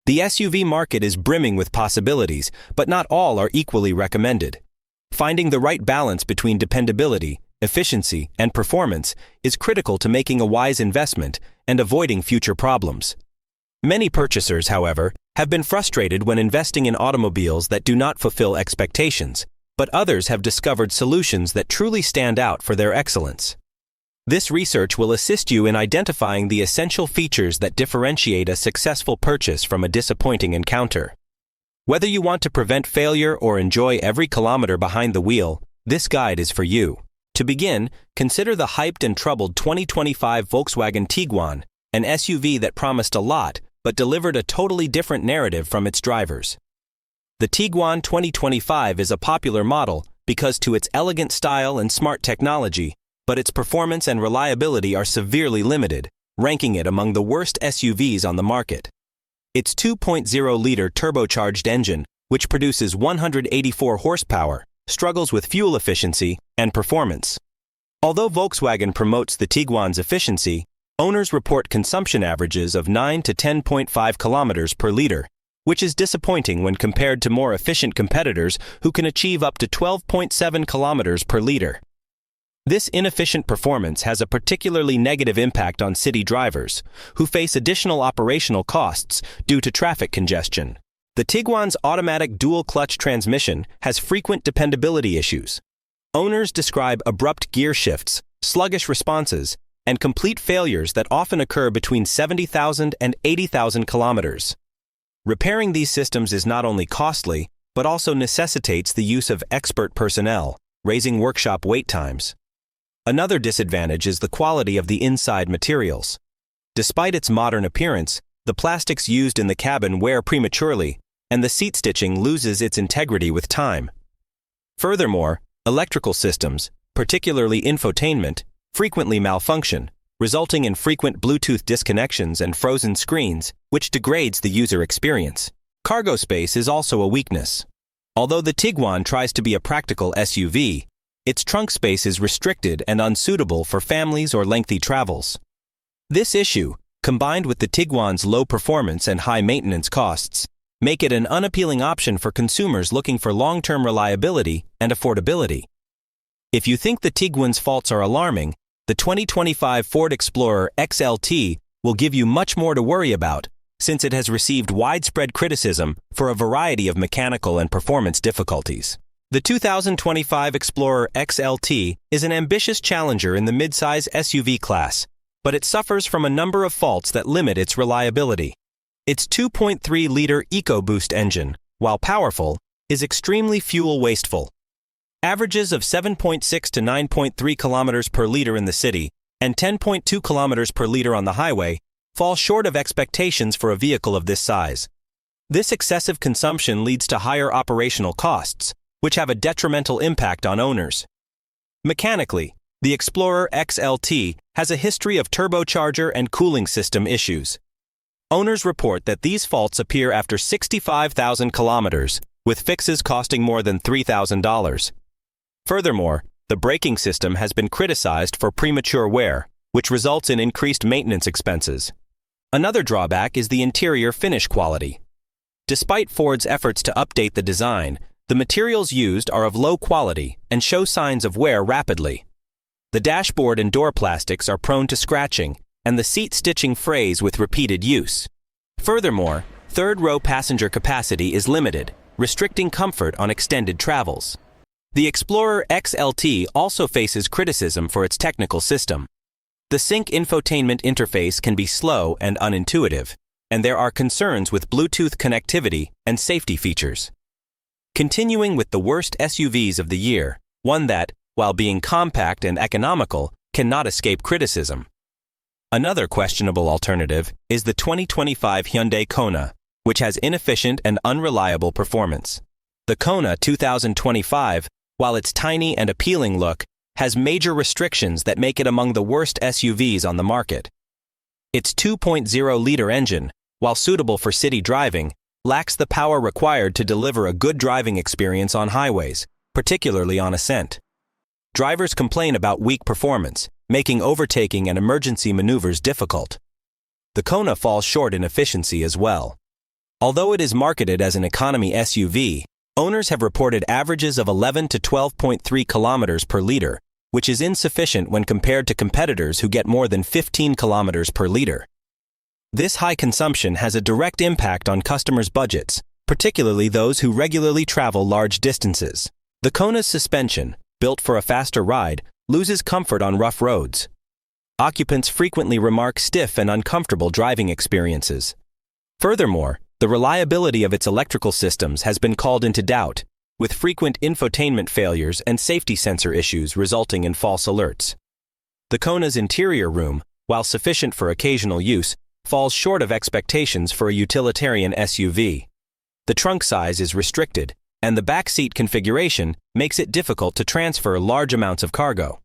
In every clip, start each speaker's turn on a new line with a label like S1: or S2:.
S1: The SUV market is brimming with possibilities, but not all are equally recommended. Finding the right balance between dependability, efficiency, and performance is critical to making a wise investment and avoiding future problems. Many purchasers, however, have been frustrated when investing in automobiles that do not fulfill expectations, but others have discovered solutions that truly stand out for their excellence. This research will assist you in identifying the essential features that differentiate a successful purchase from a disappointing encounter. Whether you want to prevent failure or enjoy every kilometer behind the wheel, this guide is for you. To begin, consider the hyped and troubled 2025 Volkswagen Tiguan, an SUV that promised a lot but delivered a totally different narrative from its drivers. The Tiguan 2025 is a popular model because to its elegant style and smart technology, but its performance and reliability are severely limited, ranking it among the worst SUVs on the market. Its 2.0-liter turbocharged engine, which produces 184 horsepower, struggles with fuel efficiency and performance. Although Volkswagen promotes the Tiguan's efficiency, owners report consumption averages of 9 to 10.5 kilometers per liter, which is disappointing when compared to more efficient competitors who can achieve up to 12.7 kilometers per liter. This inefficient performance has a particularly negative impact on city drivers, who face additional operational costs due to traffic congestion. The Tiguan's automatic dual-clutch transmission has frequent dependability issues. Owners describe abrupt gear shifts, sluggish responses, and complete failures that often occur between 70,000 and 80,000 kilometers. Repairing these systems is not only costly, but also necessitates the use of expert personnel, raising workshop wait times. Another disadvantage is the quality of the inside materials. Despite its modern appearance, the plastics used in the cabin wear prematurely, and the seat stitching loses its integrity with time. Furthermore, electrical systems, particularly infotainment, frequently malfunction, resulting in frequent Bluetooth disconnections and frozen screens, which degrades the user experience. Cargo space is also a weakness. Although the Tiguan tries to be a practical SUV, its trunk space is restricted and unsuitable for families or lengthy travels. This issue, combined with the Tiguan's low performance and high maintenance costs, make it an unappealing option for consumers looking for long-term reliability and affordability. If you think the Tiguan's faults are alarming, the 2025 Ford Explorer XLT will give you much more to worry about, since it has received widespread criticism for a variety of mechanical and performance difficulties. The 2025 Explorer XLT is an ambitious challenger in the midsize SUV class, but it suffers from a number of faults that limit its reliability. Its 2.3-liter EcoBoost engine, while powerful, is extremely fuel wasteful. Averages of 7.6 to 9.3 kilometers per liter in the city and 10.2 kilometers per liter on the highway fall short of expectations for a vehicle of this size. This excessive consumption leads to higher operational costs, which have a detrimental impact on owners. Mechanically, the Explorer XLT has a history of turbocharger and cooling system issues. Owners report that these faults appear after 65,000 kilometers, with fixes costing more than $3,000. Furthermore, the braking system has been criticized for premature wear, which results in increased maintenance expenses. Another drawback is the interior finish quality. Despite Ford's efforts to update the design, the materials used are of low quality and show signs of wear rapidly. The dashboard and door plastics are prone to scratching, and the seat stitching frays with repeated use. Furthermore, third-row passenger capacity is limited, restricting comfort on extended travels. The Explorer XLT also faces criticism for its technical system. The Sync infotainment interface can be slow and unintuitive, and there are concerns with Bluetooth connectivity and safety features. Continuing with the worst SUVs of the year, one that, while being compact and economical, cannot escape criticism. Another questionable alternative is the 2025 Hyundai Kona, which has inefficient and unreliable performance. The Kona 2025, while its tiny and appealing look, has major restrictions that make it among the worst SUVs on the market. Its 2.0-liter engine, while suitable for city driving, lacks the power required to deliver a good driving experience on highways, particularly on ascent. Drivers complain about weak performance, making overtaking and emergency maneuvers difficult. The Kona falls short in efficiency as well. Although it is marketed as an economy SUV, owners have reported averages of 11 to 12.3 kilometers per liter, which is insufficient when compared to competitors who get more than 15 kilometers per liter. This high consumption has a direct impact on customers' budgets, particularly those who regularly travel large distances. The Kona's suspension, built for a faster ride, loses comfort on rough roads. Occupants frequently remark stiff and uncomfortable driving experiences. Furthermore, the reliability of its electrical systems has been called into doubt, with frequent infotainment failures and safety sensor issues resulting in false alerts. The Kona's interior room, while sufficient for occasional use, falls short of expectations for a utilitarian SUV. The trunk size is restricted, and the back seat configuration makes it difficult to transfer large amounts of cargo.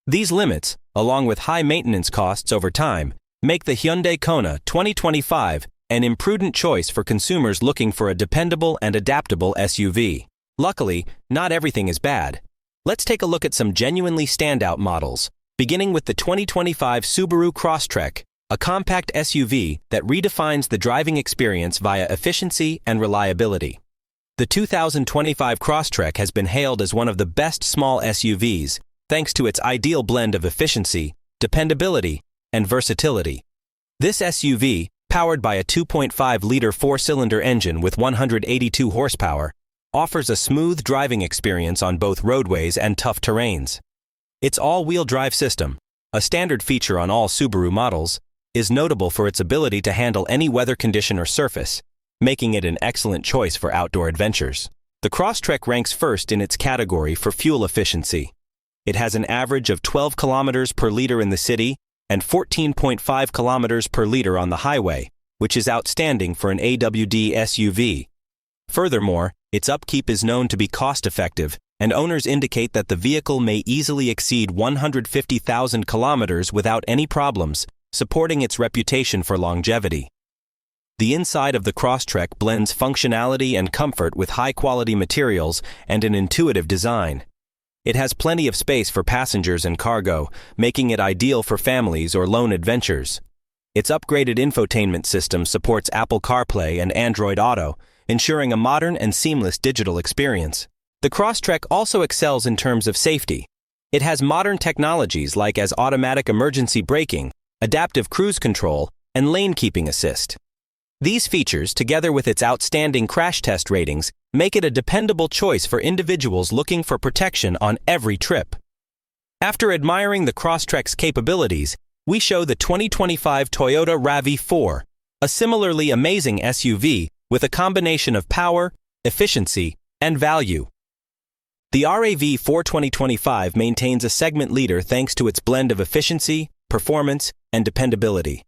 S1: These limits, along with high maintenance costs over time, make the Hyundai Kona 2025 an imprudent choice for consumers looking for a dependable and adaptable SUV. Luckily, not everything is bad. Let's take a look at some genuinely standout models, beginning with the 2025 Subaru Crosstrek, a compact SUV that redefines the driving experience via efficiency and reliability. The 2025 Crosstrek has been hailed as one of the best small SUVs, thanks to its ideal blend of efficiency, dependability, and versatility. This SUV, powered by a 2.5-liter four-cylinder engine with 182 horsepower, offers a smooth driving experience on both roadways and tough terrains. Its all-wheel drive system, a standard feature on all Subaru models, is notable for its ability to handle any weather condition or surface, making it an excellent choice for outdoor adventures. The Crosstrek ranks first in its category for fuel efficiency. It has an average of 12 kilometers per liter in the city and 14.5 kilometers per liter on the highway, which is outstanding for an AWD SUV. Furthermore, its upkeep is known to be cost-effective, and owners indicate that the vehicle may easily exceed 150,000 kilometers without any problems, supporting its reputation for longevity. The inside of the Crosstrek blends functionality and comfort with high-quality materials and an intuitive design. It has plenty of space for passengers and cargo, making it ideal for families or lone adventures. Its upgraded infotainment system supports Apple CarPlay and Android Auto, ensuring a modern and seamless digital experience. The Crosstrek also excels in terms of safety. It has modern technologies like as automatic emergency braking, adaptive cruise control, and lane keeping assist. These features, together with its outstanding crash test ratings, make it a dependable choice for individuals looking for protection on every trip. After admiring the Crosstrek's capabilities, we show the 2025 Toyota RAV4, a similarly amazing SUV with a combination of power, efficiency, and value. The RAV4 2025 maintains a segment leader thanks to its blend of efficiency, performance, and dependability.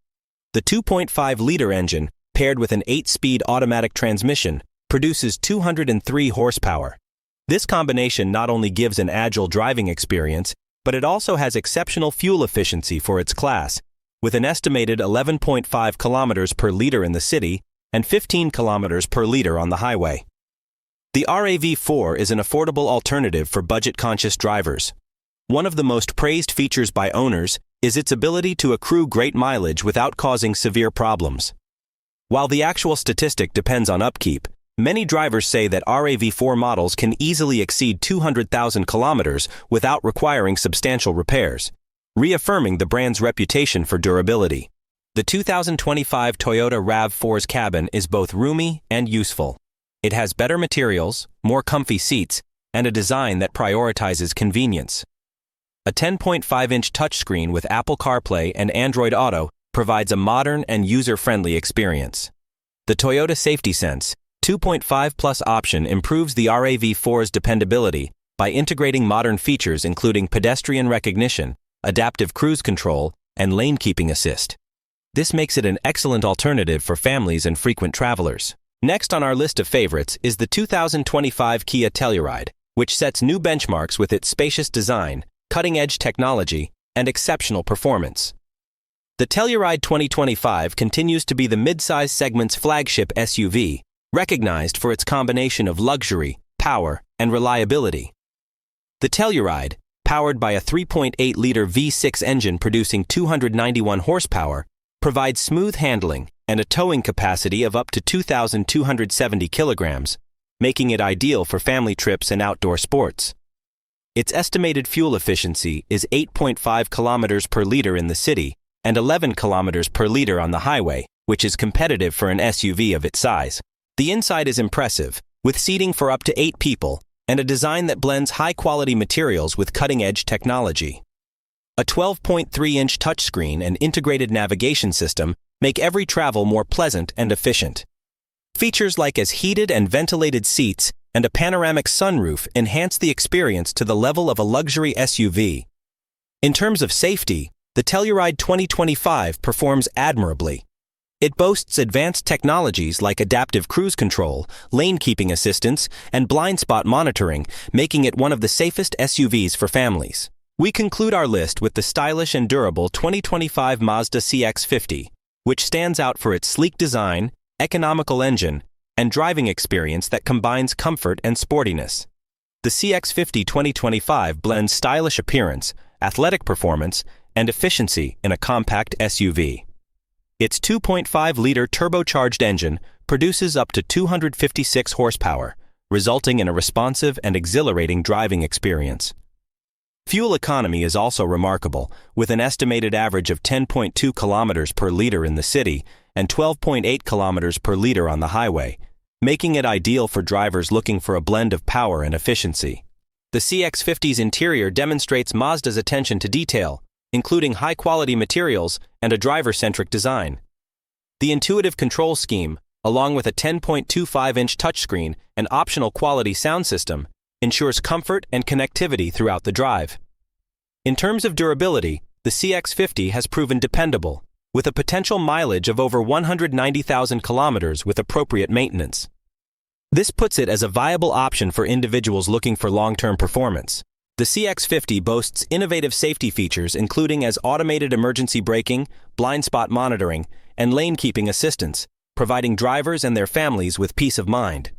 S1: The 2.5-liter engine, paired with an 8-speed automatic transmission, produces 203 horsepower. This combination not only gives an agile driving experience, but it also has exceptional fuel efficiency for its class, with an estimated 11.5 kilometers per liter in the city and 15 kilometers per liter on the highway. The RAV4 is an affordable alternative for budget-conscious drivers. One of the most praised features by owners is its ability to accrue great mileage without causing severe problems. While the actual statistic depends on upkeep, many drivers say that RAV4 models can easily exceed 200,000 kilometers without requiring substantial repairs, reaffirming the brand's reputation for durability. The 2025 Toyota RAV4's cabin is both roomy and useful. It has better materials, more comfy seats, and a design that prioritizes convenience. A 10.5-inch touchscreen with Apple CarPlay and Android Auto provides a modern and user-friendly experience. The Toyota SafetySense 2.5 Plus option improves the RAV4's dependability by integrating modern features including pedestrian recognition, adaptive cruise control, and lane keeping assist. This makes it an excellent alternative for families and frequent travelers. Next on our list of favorites is the 2025 Kia Telluride, which sets new benchmarks with its spacious design, cutting-edge technology, and exceptional performance. The Telluride 2025 continues to be the mid-size segment's flagship SUV, recognized for its combination of luxury, power, and reliability. The Telluride, powered by a 3.8-liter V6 engine producing 291 horsepower, provides smooth handling and a towing capacity of up to 2,270 kilograms, making it ideal for family trips and outdoor sports. Its estimated fuel efficiency is 8.5 kilometers per liter in the city and 11 kilometers per liter on the highway, which is competitive for an SUV of its size. The inside is impressive, with seating for up to 8 people and a design that blends high-quality materials with cutting-edge technology. A 12.3-inch touchscreen and integrated navigation system make every travel more pleasant and efficient. Features like as heated and ventilated seats and a panoramic sunroof enhance the experience to the level of a luxury SUV. In terms of safety, the Telluride 2025 performs admirably. It boasts advanced technologies like adaptive cruise control, lane keeping assistance, and blind spot monitoring, making it one of the safest SUVs for families. We conclude our list with the stylish and durable 2025 Mazda CX-50, which stands out for its sleek design, economical engine, and driving experience that combines comfort and sportiness. The CX-50 2025 blends stylish appearance, athletic performance, and efficiency in a compact SUV. Its 2.5-liter turbocharged engine produces up to 256 horsepower, resulting in a responsive and exhilarating driving experience. Fuel economy is also remarkable, with an estimated average of 10.2 kilometers per liter in the city and 12.8 kilometers per liter on the highway, making it ideal for drivers looking for a blend of power and efficiency. The CX-50's interior demonstrates Mazda's attention to detail, including high-quality materials and a driver-centric design. The intuitive control scheme, along with a 10.25-inch touchscreen and optional quality sound system, ensures comfort and connectivity throughout the drive. In terms of durability, the CX-50 has proven dependable, with a potential mileage of over 190,000 kilometers with appropriate maintenance. This puts it as a viable option for individuals looking for long-term performance. The CX-50 boasts innovative safety features including as automated emergency braking, blind spot monitoring, and lane keeping assistance, providing drivers and their families with peace of mind.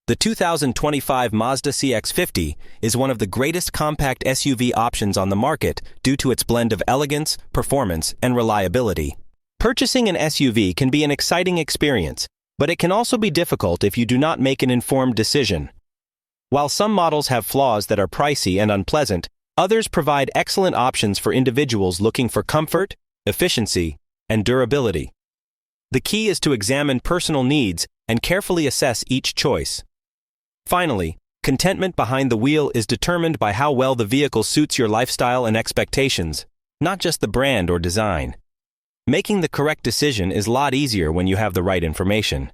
S1: The 2025 Mazda CX-50 is one of the greatest compact SUV options on the market due to its blend of elegance, performance, and reliability. Purchasing an SUV can be an exciting experience, but it can also be difficult if you do not make an informed decision. While some models have flaws that are pricey and unpleasant, others provide excellent options for individuals looking for comfort, efficiency, and durability. The key is to examine personal needs and carefully assess each choice. Finally, contentment behind the wheel is determined by how well the vehicle suits your lifestyle and expectations, not just the brand or design. Making the correct decision is a lot easier when you have the right information.